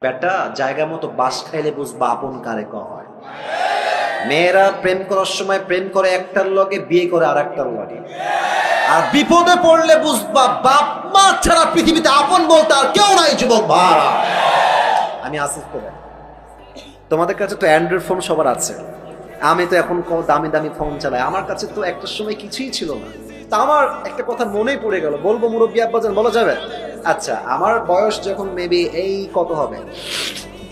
বেটা জায়গা মতো বাস খাইলে বুঝবা আপন কারে হয়। মেয়েরা প্রেম করার সময় প্রেম করে একটার লগে, বিয়ে করে আর একটার লগে। আর বিপদে পড়লে বুঝবা বাপ মা ছাড়া পৃথিবীতে আপন বলতে আর কেউ নাই যুবক ভাড়া। আমি আসিফ করে, তোমাদের কাছে তো অ্যান্ড্রয়েড ফোন সবার আছে, আমি তো এখন দামি দামি ফোন চালাই। আমার কাছে তো একটা সময় কিছুই ছিল না। তা আমার একটা কথা মনেই পড়ে গেল, বলবো মুরব্বী আব্বাজান, বলা যাবে? আচ্ছা, আমার বয়স যখন মেবি এই কত হবে,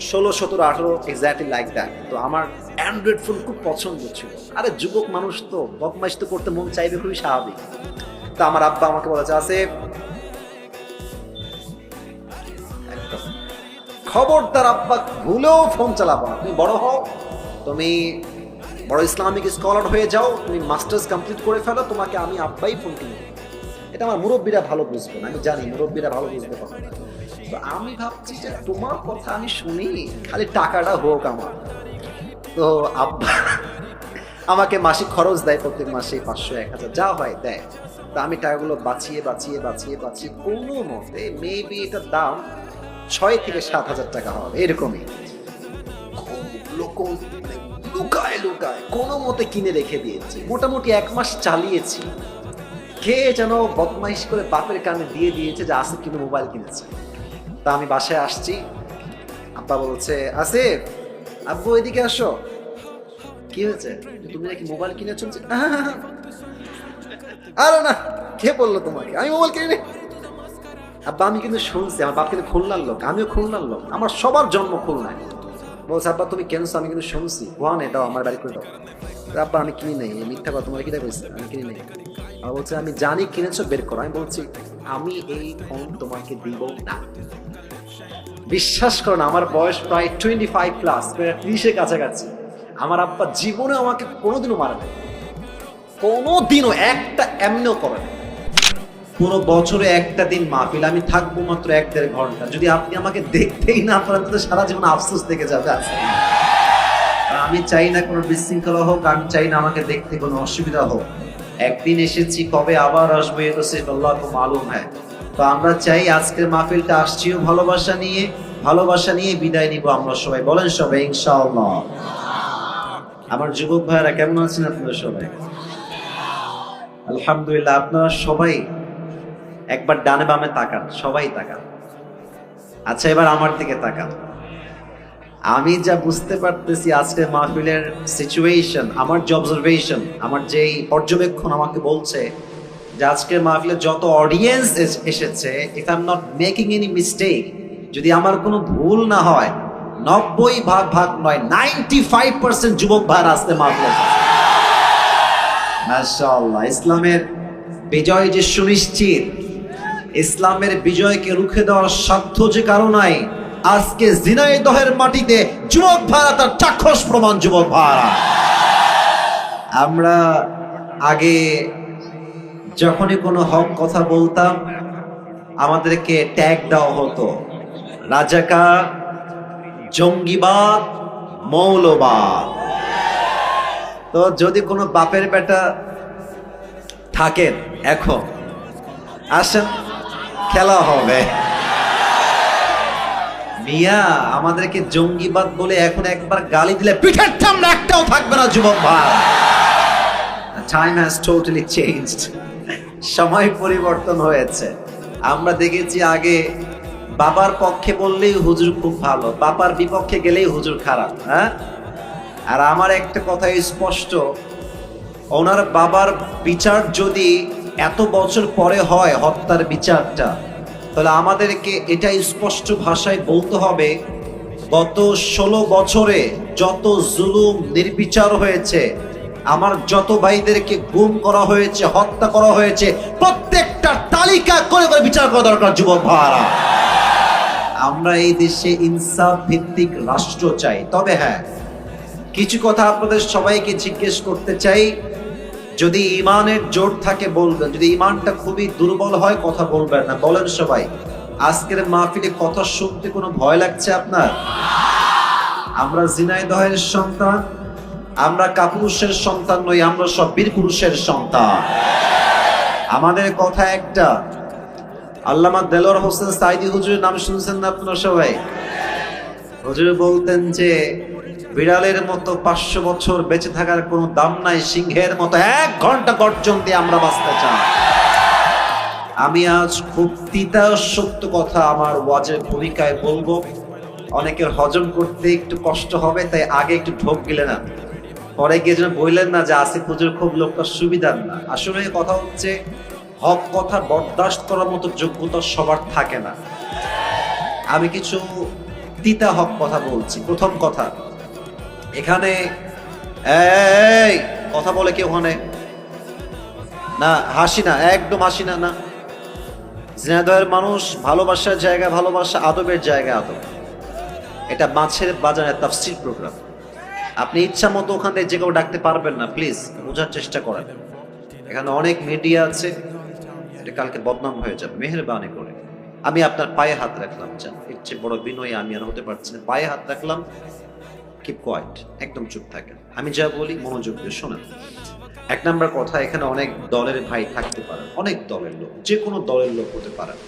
16, 17, 18, এক্স্যাক্টলি লাইক দ্যাট। তো আমার অ্যান্ড্রয়েড ফোন খুব পছন্দ ছিল। আরে যুবক মানুষ তো বদমাইশ তো করতে মন চাইবে, খুবই স্বাভাবিক। তো আমার আব্বা আমাকে বলেছে, আসিফ খবরদার আব্বা ভুলেও ফোন চালাবো না, তুমি বড় হও, তুমি বড় ইসলামিক স্কলার হয়ে যাও, তুমি মাস্টার্স কমপ্লিট করে ফেলো, তোমাকে আমি আব্বাই ফোন কিনে দেবো। এটা আমার মুরব্বীরা ভালো বুঝবে না, আমি জানি মুরব্বীরা ভালো বুঝবে কথা। তো আমি ভাবছি যে তোমার কথা আমি শুনি, খালি টাকাটা হোক আমার। তো আব্বা আমাকে মাসিক খরচ দেয়, প্রত্যেক মাসে 500, 1000 যা হয় দেয়। তা আমি টাকাগুলো বাঁচিয়ে বাঁচিয়ে বাঁচিয়ে বাঁচিয়ে কোনো মতে মেবি এটার দাম 6 থেকে 7,000 টাকা হবে, এরকমই। লুকায় লুকায় কোনো মতে কিনে রেখে দিয়েছি, মোটামুটি 1 মাস চালিয়েছি। কে যেন বদমাইশ করে বাপের কানে দিয়ে দিয়েছে যে আসিফ কিন্তু মোবাইল কিনেছে। তা আমি বাসায় আসছি, আব্বা বলছে, আসিফ আব্বু এদিকে আসো। কি হয়েছে, তুমি নাকি মোবাইল কিনেছো? আরে না, কে বললো তোমাকে আমি মোবাইল কিনে? আব্বা আমি কিন্তু শুনছি, আমার বাপ কিন্তু খুলনার লোক, আমিও খুলনার লোক, আমার সবার জন্ম খুলনায়। বলছে, আব্বা তুমি কেনছো? আমি কিন্তু শুনছি। ওয়ানে দাও, আমার বাড়ি করে দাও। আব্বা আমি কিনি নাই, মিথ্যা কথা, তোমার কিনা কইছে, আমি কিনি নাই। আর বলছে, আমি জানি কিনেছো, বের করো। আমি বলছি, আমি এই ফোন তোমাকে দিব না। বিশ্বাস করো না, আমার বয়স প্রায় 25 প্লাস, প্রায় 30-এর কাছাকাছি। আমার আব্বা জীবনে আমাকে কোনোদিনও মারে নাই, কোনোদিনও একটা এমনিও করে না। পুরো বছরে একটা দিন মাহফিল, আমি থাকবো মাত্র 1-1.5 ঘন্টা। যদি আপনি আমাকে দেখতেই না পারেন তো সারা জীবন আফসোস থেকে যাবে। আমি চাই না কোনো বিশৃঙ্খলা হোক, আমি চাই না আমাকে দেখতে কোনো অসুবিধা হোক। একদিন এসেছি, কবে আবার আসবো এ তো সির্ফ আল্লাহকে মালুম হ্যায়। তো আমরা চাই আজকের মাহফিলটা আসছিও ভালোবাসা নিয়ে, ভালোবাসা নিয়ে বিদায় নিব আমরা সবাই। বলেন সবাই ইনশাআল্লাহ। আমার যুবক ভাইরা কেমন আছেন আপনারা সবাই? আলহামদুলিল্লাহ। আপনারা সবাই একবার ডানে বামে তাকান, সবাই তাকান। আচ্ছা, এবার আমার দিকে তাকান। আমি যা বুঝতে পারতেছি আজকের মাহফিলের সিচুয়েশন, আমার যে অবজারভেশন, আমার যেই পর্যবেক্ষণ আমাকে বলছে যে আজকের মাহফিলে যত অডিয়েন্স এসেছে, if I am not making any mistake, যদি আমার কোনো ভুল না হয়, 90% নয় 95% যুবক ভাইরা আজকে মাহফিলে। মাশাআল্লাহ। ইসলামের বিজয় যে সুনিশ্চিত, ইসলামের বিজয়কে রুখে দেওয়ার সাধ্য যে কারো নাই, আজকে ঝিনাইদহের মাটিতে যুবক ভাইরা তার চাক্ষুষ প্রমাণ। যুবক ভাইরা, আমরা আগে যখনই কোনো হক কথা বলতাম আমাদেরকে ট্যাগ দেওয়া হতো রাজাকার, জঙ্গিবাদ, মৌলবাদ। তো যদি কোনো বাপের বেটা থাকেন এখন আসেন, খেলা হবে। মিয়া আমাদেরকে জঙ্গিবাদ বলে এখন একবার গালি দিলে পিঠের চামড়া একটাও থাকবে না। যুবক ভাই, টাইম হ্যাজ টোটালি চেঞ্জড। সময় পরিবর্তন হয়েছে। আমরা দেখেছি আগে বাবার পক্ষে বললেই হুজুর খুব ভালো, বাবার বিপক্ষে গেলেই হুজুর খারাপ। হ্যাঁ, আর আমার একটা কথা স্পষ্ট, ওনার বাবার বিচার যদি এত বছর পরে হয়, হত্যার বিচারটা, তাহলে আমাদেরকে এটা স্পষ্ট ভাষায় বলতে হবে, গত 16 বছরে যত জুলুম নির্বিচার হয়েছে, আমার যত ভাইদেরকে গুম করা হয়েছে, হত্যা করা হয়েছে, প্রত্যেকটা তালিকা করে করে বিচার করা দরকার। যুবক ভাইরা, আমরা এই দেশে ইনসাফ ভিত্তিক রাষ্ট্র চাই। তবে হ্যাঁ, কিছু কথা আপনাদের সবাইকে জিজ্ঞেস করতে চাই। যদি ইমানের জোর থাকে বলবেন, যদি ইমানটা খুবই দুর্বল হয় কথা বলবেন না। বলেন সবাই, আজকের মাহফিলে কথা শুনতে কোনো ভয় লাগছে আপনার? আমরা ঝিনাইদহের সন্তান, আমরা কাপুরুষের সন্তান নই, আমরা সব বীর পুরুষের সন্তান। আমাদের কথা একটা, আল্লামা দেলোয়ার হোসেন সাইদি হুজুরের নাম শুনছেন না আপনারা সবাই? হুজুর বলতেন যে বিড়ালের মতো 500 বছর বেঁচে থাকার কোনো দাম নাই, সিংহের মতো 1 ঘন্টা গর্জন দিয়ে আমরা বাঁচতে চাই। আমি আজ খুব তিতা সত্য কথা আমার ওয়াজের ভূমিকায় বলবো, অনেকের হজম করতে একটু কষ্ট হবে, তাই আগে একটু ঢোক গেলে না, পরে গিয়ে যেন বললেন না যে আসিফ হুজুর খুব লোকটা সুবিধার না। আসলে কথা হচ্ছে, হক কথা বরদাস্ত করার মতো যোগ্যতা সবার থাকে না। আমি কিছু তিতা হক কথা বলছি। প্রথম কথা, এখানে এই কথা বলে কি ওখানে না, হাসি না, একদম হাসি না। না, ঝিনাইদহের মানুষ ভালোবাসার জায়গা ভালোবাসা, আদবের জায়গা আদব। এটা মাছের বাজারের তাফসীর প্রোগ্রাম। আপনি ইচ্ছা মতো ওখান থেকে যে কেউ ডাকতে পারবেন না, প্লিজ বোঝার চেষ্টা করেন। এখানে অনেক মিডিয়া আছে, এটা কালকে বদনাম হয়ে যাবে, মেহেরবানি করে। আমি আপনার পায়ে হাত রাখলাম, জান এর চেয়ে বড় বিনয়ী আমি আর হতে পারছি না। পায়ে হাত রাখলাম, কিপ কোয়াইট, একদম চুপ থাকেন। আমি যা বলি মনোযোগ দিয়ে শোনেন। 1 নাম্বার কথা, এখানে অনেক দলের ভাই থাকতে পারেন, অনেক দলের লোক, যে কোনো দলের লোক হতে পারেন।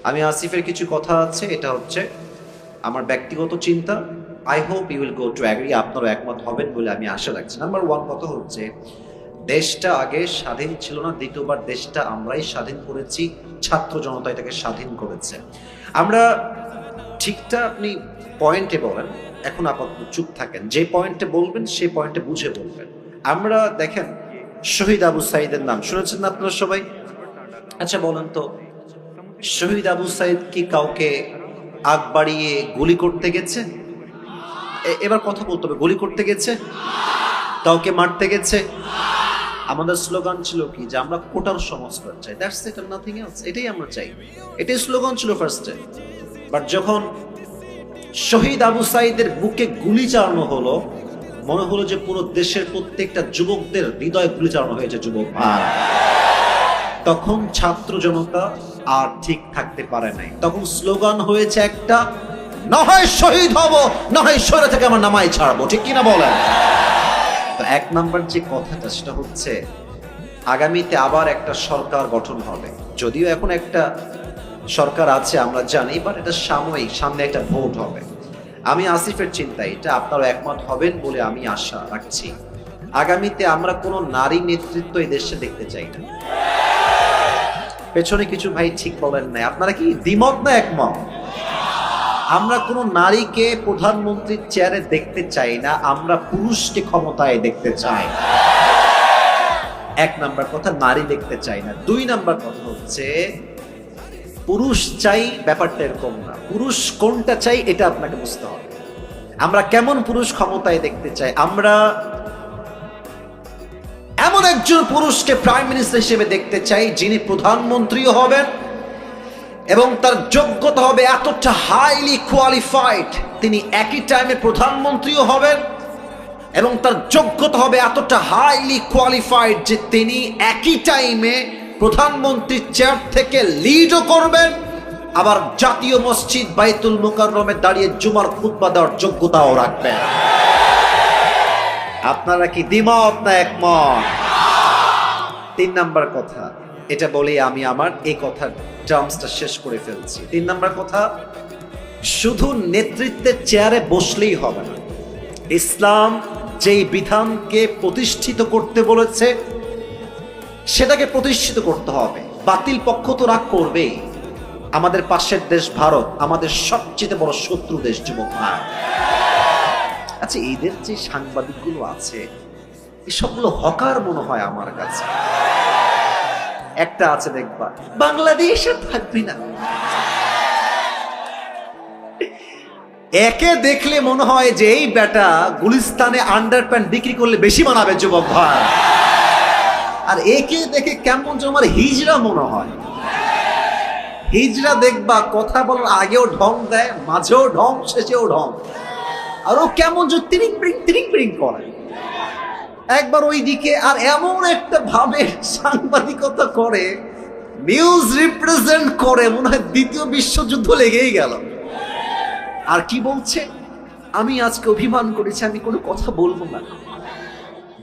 আমি আসিফের কিছু কথা আছে, এটা হচ্ছে আমার ব্যক্তিগত চিন্তা। I hope you will go to agree, আপনারও একমত হবেন বলে আমি আশা রাখছি। নাম্বার 1 কথা হচ্ছে, দেশটা আগে স্বাধীন ছিল না, দ্বিতীয়বার দেশটা আমরাই স্বাধীন করেছি, ছাত্র জনতা এটাকে স্বাধীন করেছে। আমরা ঠিকটা আপনি পয়েন্টে বলেন, এখন আপাতত চুপ থাকেন, যে পয়েন্টে বলবেন সেই পয়েন্টে বুঝে বলবেন। আমরা দেখেন, শহীদ আবু সাইদের নাম শুনেছেন না আপনারা সবাই? আচ্ছা বলেন তো, শহীদ আবু সাইদ কি কাউকে আগ বাড়িয়ে গুলি করতে গেছে? এবার কথা বলতে হবে, গুলি করতে গেছে? কাউকে মারতে গেছে? আমাদের স্লোগান ছিল কি, যে আমরা কোটার সংস্কার চাই, দ্যাটস ইট, নাথিং এলস। এটাই আমরা চাই, এটাই স্লোগান ছিল ফার্স্টে। বাট যখন শহীদ আবু সাইদের বুকে গুলি চালানো হলো, মনে হলো যে পুরো দেশের প্রত্যেকটা যুবকদের হৃদয়ে গুলি চালানো হয়েছে, যুবক। তখন ছাত্র জনতা আর ঠিক থাকতে পারে নাই, তখন স্লোগান হয়েছে একটা, না হয় শহীদ হব, না হয় শহরে থেকে আমার নামাই ছাড়বো, ঠিক কিনা বলেন? তো 1 নাম্বার যে কথাটা, সেটা হচ্ছে আগামীতে আবার একটা সরকার গঠন হবে। যদিও এখন একটা সরকার আছে আমরা জানি, বাট এটা সাময়িক, সামনে একটা ভোট হবে। আমি আসিফের চিন্তা, এটা আপনারা একমত হবেন বলে আমি আশা রাখছি। আগামীতে আমরা কোনো নারী নেতৃত্ব এই দেশে দেখতে চাই না। পেছনে কিছু ভাই ঠিক বলেন না, আপনারা কি দ্বিমত না একমত? আমরা কোনো নারীকে প্রধানমন্ত্রীর চেয়ারে দেখতে চাই না, আমরা পুরুষকে ক্ষমতায় দেখতে চাই। 1 নাম্বার কথা, নারী দেখতে চাই না। 2 নাম্বার কথা হচ্ছে, পুরুষ চাই ব্যাপারটা এরকম না, পুরুষ কোনটা চাই এটা আপনাকে বুঝতে হবে। আমরা কেমন পুরুষ ক্ষমতায় দেখতে চাই? আমরা এমন একজন পুরুষকে প্রাইম মিনিস্টার হিসেবে দেখতে চাই, যিনি প্রধানমন্ত্রীও হবেন এবং তার যোগ্যতা হবে এতটা হাইলি কোয়ালিফাইড, তিনি একই টাইমে প্রধানমন্ত্রীও হবেন এবং তার যোগ্যতা হবে এতটা হাইলি কোয়ালিফাইড যে তিনি একই টাইমে প্রধানমন্ত্রীর চেয়ার থেকে লিডও করবেন, আবার জাতীয় মসজিদ বাইতুল মুকাররমে দাঁড়িয়ে জুমার খুতবা দেওয়ার যোগ্যতাও রাখবেন। আপনারা কি দ্বিমত না একমত? 3 নাম্বার কথা, এটা বলেই আমি আমার এই কথার টার্মসটা শেষ করে ফেলছি। 3 নাম্বার কথা, শুধু নেতৃত্বের চেয়ারে বসলেই হবে না। ইসলাম যেই বিধানকে প্রতিষ্ঠিত করতে বলেছে সেটাকে প্রতিষ্ঠিত করতে হবে। বাতিল পক্ষ তো রাগ করবেই। আমাদের পাশের দেশ ভারত আমাদের সবচেয়ে বড় শত্রু দেশ, যুবক ভাই। আচ্ছা, এদের যে সাংবাদিকগুলো আছে, এসবগুলো হকার মনে হয় আমার কাছে। একটা আছে দেখবা, বাংলাদেশ আর থাকবি না, একে দেখলে মনে হয় যে এই বেটা গুলিস্তানে আন্ডারপ্যান্ট বিক্রি করলে বেশি মানাবে, যুবক ভাই। আর একে দেখে কেমন যেন আমার হিজড়া মনে হয়। হিজড়া দেখবা কথা বলার আগেও ঢং দেয়, মাঝেও ঢং, শেষেও ঢং, আর ও কেমন যে তিরিং পিরিং করে একবার ওই দিকে, আর এমন একটা ভাবে সাংবাদিকতা করে, নিউজ রিপ্রেজেন্ট করে, মনে হয় ২য় বিশ্বযুদ্ধ লেগেই গেল। আর কি বলছে, আমি আজকে অভিমান করেছি, আমি কোনো কথা বলবো না।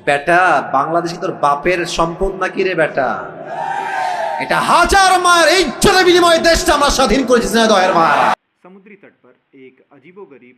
বেটা, বাংলাদেশে তোর বাপের সম্পদ নাকি রে বেটা? এটা হাজার মায়ের ইজ্জতের বিনিময়ে দেশটা আমরা স্বাধীন করেছি। সमुद्री तट पर एक अजीबोगरीब